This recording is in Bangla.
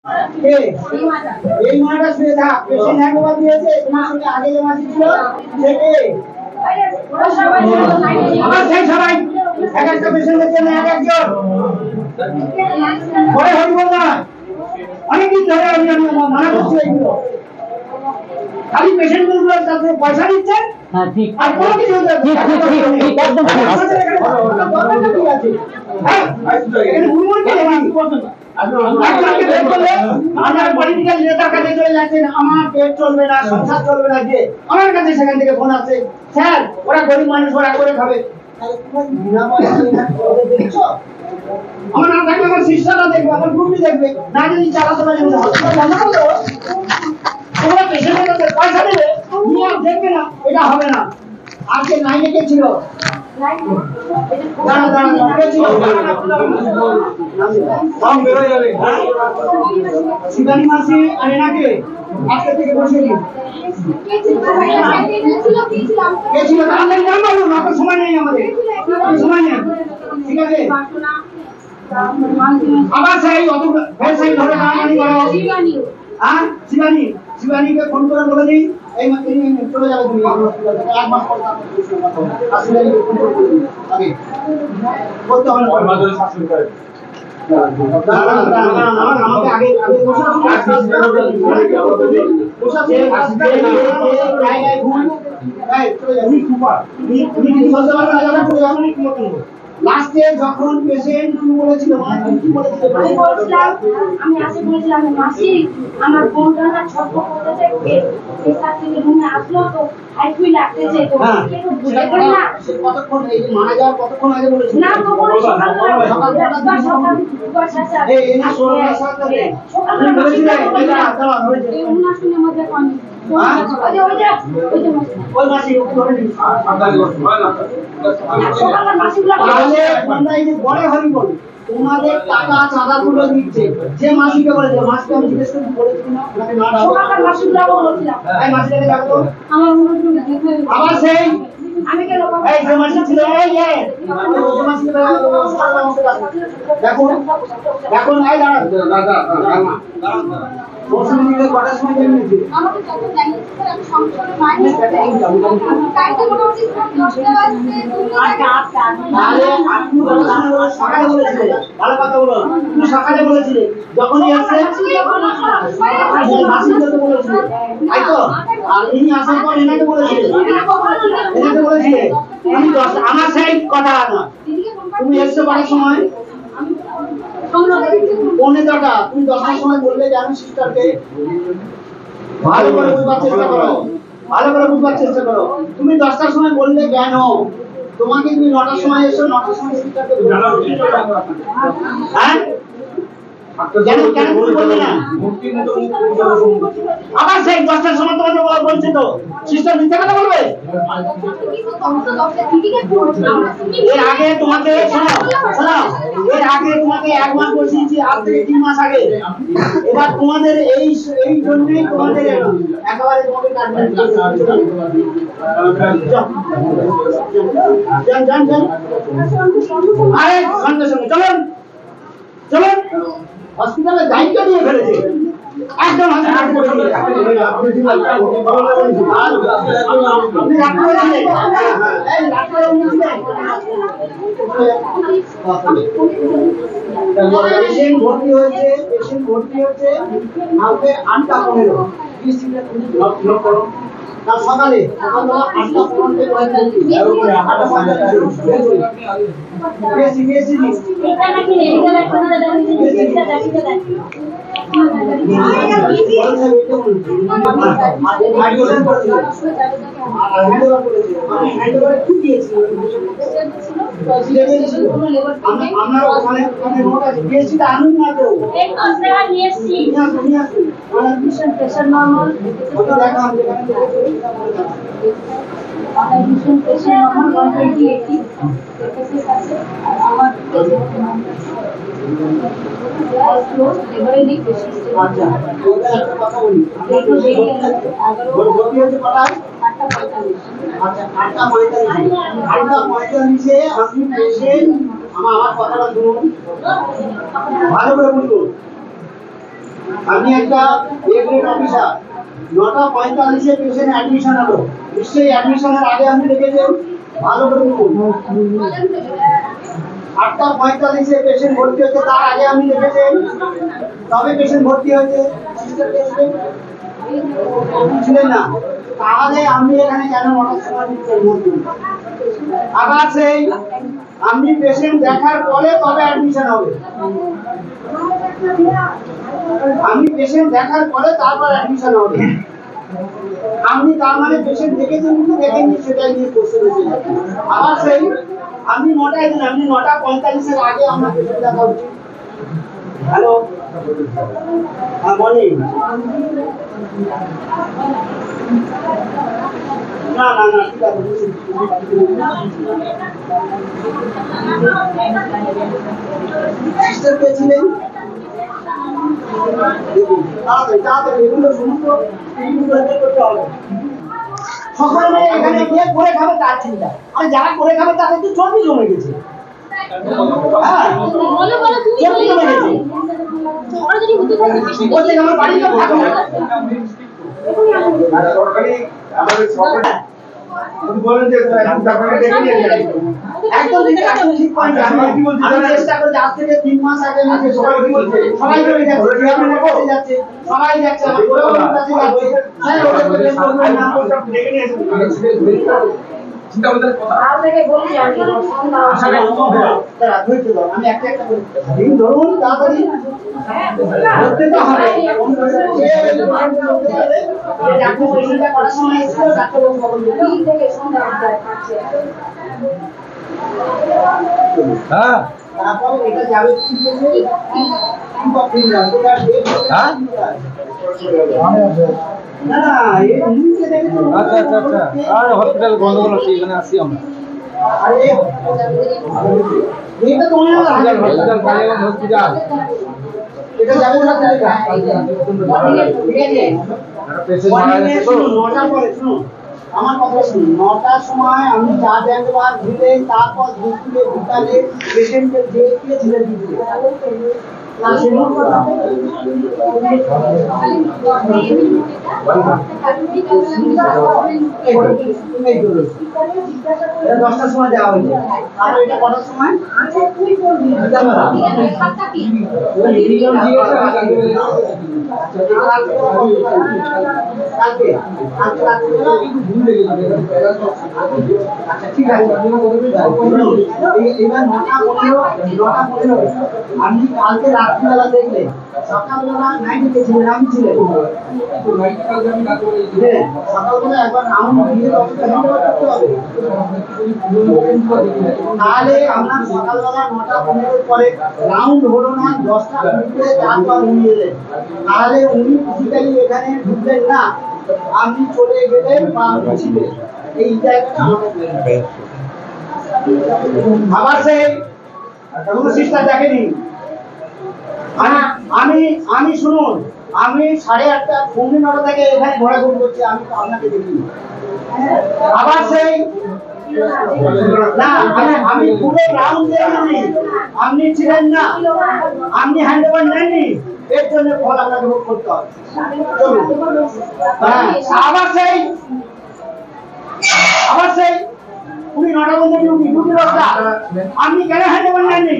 এই মাটা শুয়ে থাক পেশেন্ট হ্যান্ডওভার দিয়েছে তোমার সঙ্গে আগে যে মাসি ছিল সে কে আমার সেই সবাই এক একটা পেশেন্টের জন্য এক একজন পরে হইব না অনেকদিন ধরে আমি মানা করছি এইগুলো খালি পেশেন্ট গুলো তাতে পয়সা দিচ্ছেন হ্যাঁ ঠিক আর কোনো কিছু ঠিক একদম ঠিক আছে হ্যাঁ এখানে মুরমুর কে আমার পলিটিক্যাল নেতার কাছে চলে যাচ্ছেন আমার পেট চলবে না সংসার চলবে না যে আমার কাছে সেখান থেকে ফোন আসছে স্যার ওরা গরিব মানুষ ওরা করে খাবে আমার না থাকলে আমার শিষ্যরা দেখবে আমার গ্রুপই দেখবে না যদি চালাতে পারে তোমরা পেশেন্টের কাছে পয়সা দেবে নিয়ে আর দেখবে না এটা হবে না আজকে লাইনে কে ছিল শিবানী মাসি আর এনাকে আজকে থেকে বসে দিন কে ছিল তার নাম বলুন আপনার সময় নেই আমাদের সময় নেই ঠিক আছে আবার সেই অত ফের সেই ধরে টানাটানি করো হ্যাঁ শিবানীকে ফোন করে বলে দিই এই চলে যাবে তুমি এক মাস পর আগে বলতে হবে আমাকে আগে লাস্টে যখন পেশেন্ট কি বলেছিল কি বলেছিল আমি বলছিলাম আমি আসে বলছিলাম মাসি আমার বোনটা না ছটফট করতেছে এই সাথে রুমে আসলো তো আইসিইউ লাগতেছে তো কেন বুঝতে পারি না কতক্ষণ এই মারা যাওয়ার কতক্ষণ আগে বলেছিল না তো বলে সকাল এই না সোনার সাথে তুমি বলেছিলে এটা দাও হয়েছে এই উনাসনে মধ্যে কোন ওই মাসি ওকে ধরে নিন বড় হরি বল তোমাদের টাকা চাঁদা তুলে দিচ্ছে যে মাসিকে বলেছে মাসিকে আমি জিজ্ঞেস করে বলেছি না ওনাকে না দাও সকাল মাসিগুলো বলছিলাম এই মাসিকে ডাকো আমার অনুরোধ দেখতে আবার সেই আমি কেন এই যে মাসি ছিল এই যে মাসিকে দেখো দেখো নাই দাঁড়া বসুনিকে কটার সময় জেনেছি আমাকে যত জানিয়েছে স্যার আমি সংসারে মাইনে কাইতে কোনো উচিত 10টা বাজে তাহলে আপনি সকালে বলেছিলেন ভালো কথা বলো তুমি সকালে বলেছিলে যখনই আসছে মাসিকে তো বলেছিলে তাই তো আর ইনি আসার পর এনাকে বলেছিলে তুমি আমার সেই কথা না তুমি এসে পড়ার সময় পৌনে 10টা তুমি 10টার সময় বললে যে আমি সিস্টারকে ভালো করে বুঝবার চেষ্টা করো তুমি 10টার সময় বললে কেন তোমাকে তুমি 9টার সময় এসো 9টার সময় সিস্টারকে হ্যাঁ কেন বললে না আবার সেই 10টার সময় তোমাকে বলছে তো সিস্টার মিথ্যা কথা বলবে এর আগে তোমাকে শোনো এর আগে তোমাকে 1 মাস বসিয়েছি আজ থেকে 3 মাস আগে এবার তোমাদের এই জন্যই তোমাদের একেবারে তোমাকে যান আরে সঙ্গে সঙ্গে চলুন হসপিটালে দায়িত্ব নিয়ে ফেলেছে একদম পেশেন্ট ভর্তি হয়েছে কালকে 8:15 কাল সকালে সকালবেলা আমরা ওখানে নোট আছে বিএসসিটা আনুন না তো এই কনসেপ্ট নিয়ে এসেছি অ্যাডমিশন প্রেসার নরমাল দেখা অ্যাডমিশন প্রেসার নরমাল 120/80 আমার লেবারে নেই বেশি আচ্ছা ওটা একটা কথা বলি দেখো দেখি 11 ভর্তি হয়েছে কটা 8:45 আচ্ছা 8:45 আপনি পেশেন্ট আমার কথাটা শুনুন ভালো করে বুঝুন আমি একটা গ্রেড অফিসার, 9:45 পেশেন্ট অ্যাডমিশন হলো, নিশ্চয়ই অ্যাডমিশনের আগে আপনি দেখেছেন, ভালো করে বলুন। 8:45 পেশেন্ট ভর্তি হচ্ছে, তার আগে আপনি দেখেছেন, তবে পেশেন্ট ভর্তি হয়েছে, ছিলেন না, তাহলে আপনি এখানে কেন 9টার সময় দিচ্ছেন? আবার সেই আপনি পেশেন্ট দেখার পরে তবে অ্যাডমিশন হবে, আমি পেশেন্ট দেখার পরে তারপর অ্যাডমিশন হবে। আপনি তার মানে পেশেন্ট দেখেছেন কিন্তু দেখেননি, সেটাই নিয়ে কোশ্চেন হচ্ছে। আবার সেই আপনি 9টায় দিন, আপনি 9:45 আগে আমার পেশেন্ট দেখা উচিত। হ্যালো, হ্যাঁ মর্নিং। না না না, ঠিক আছে, সিস্টার কে ছিলেন? সকলে এখানে গিয়ে করে খাবে তার চিন্তা, আর যারা করে খাবে তাদের তো চর্বি জমে গেছে। হ্যাঁ, চর্বি জমে গেছে। আমার বাড়িতে থাকো একদম ঠিক পয়েন্ট। আমি চেষ্টা করি আজ থেকে 3 মাস আগে আমি সবাই কি বলছে, সবাই চলে যাচ্ছে, চেয়ারম্যানের কাছে যাচ্ছে, সবাই যাচ্ছে, আমার পরিবারের কাছে যাচ্ছে, স্যার ওটা করে নাম বলতে ডেকে নিয়ে আসুন। চিন্তা করতে কথা আজ থেকে বলছি আমি আসলে তারা ধৈর্য দাও, আমি একটা একটা করে দিন ধরুন তাড়াতাড়ি করতে তো হবে। ডাক্তার পরীক্ষা করার সময় এসেছিল, ডাক্তার বাবু বললেন কি থেকে সন্ধ্যা আছে। হ্যাঁ, তারপর এটা যাবে ঠিক আছে, কি কপিং রাখো তার ডেট। হ্যাঁ না না, এই নিচে দেখে তো আচ্ছা আচ্ছা আচ্ছা, আর হসপিটাল গন্ডগোল আছে, এখানে আসি আমরা। আরে এটা তো অনেক হসপিটাল কালিগঞ্জ হসপিটাল, এটা যাবো না ঠিক আছে। পেশেন্ট মারা গেছে তো 9টার পরে, শুনুন আমার কথা শুনুন, 9টার সময় আমি চা একবার ঘুরে, তারপর দুপুরে বিকালে পেশেন্টকে দেখে ছেড়ে দিতে দশটার সময় দেওয়া হয়েছে। আর এটা কটার সময়? ঠিক আছে, এবার 9:15 আপনি কালকে রাত্রিবেলা দেখলেন, সকালবেলা নাইটে ছিলেন, আমি ছিলেন সকালবেলা একবার রাউন্ড দিয়ে করতে হবে, তাহলে আপনার সকালবেলা 9:15 পরে রাউন্ড হলো না, 10টা মিনিটে তারপর উনি এলেন, তাহলে উনি ফিজিক্যালি এখানে ঢুকলেন না, আপনি চলে গেলেন বা ছিলেন, এই জায়গাটা আমাদের আবার সেই কোনো সিস্টার দেখেনি। আমি শুনুন, আমি 8:30 পৌনে 9টা থেকে এখানে ঘোরাঘুরি করছি, আমি তো আপনাকে দেখিনি। আবার সেই না, আমি পুরো রাউন্ড দেখিনি, আপনি ছিলেন না, আপনি হ্যান্ড ওভার নেননি, এর জন্য ফল আপনাকে ভোগ করতে হবে। আবার সেই উনি 9টা পর্যন্ত ডিউটি, আপনি কেন হ্যান্ড ওভার নেননি?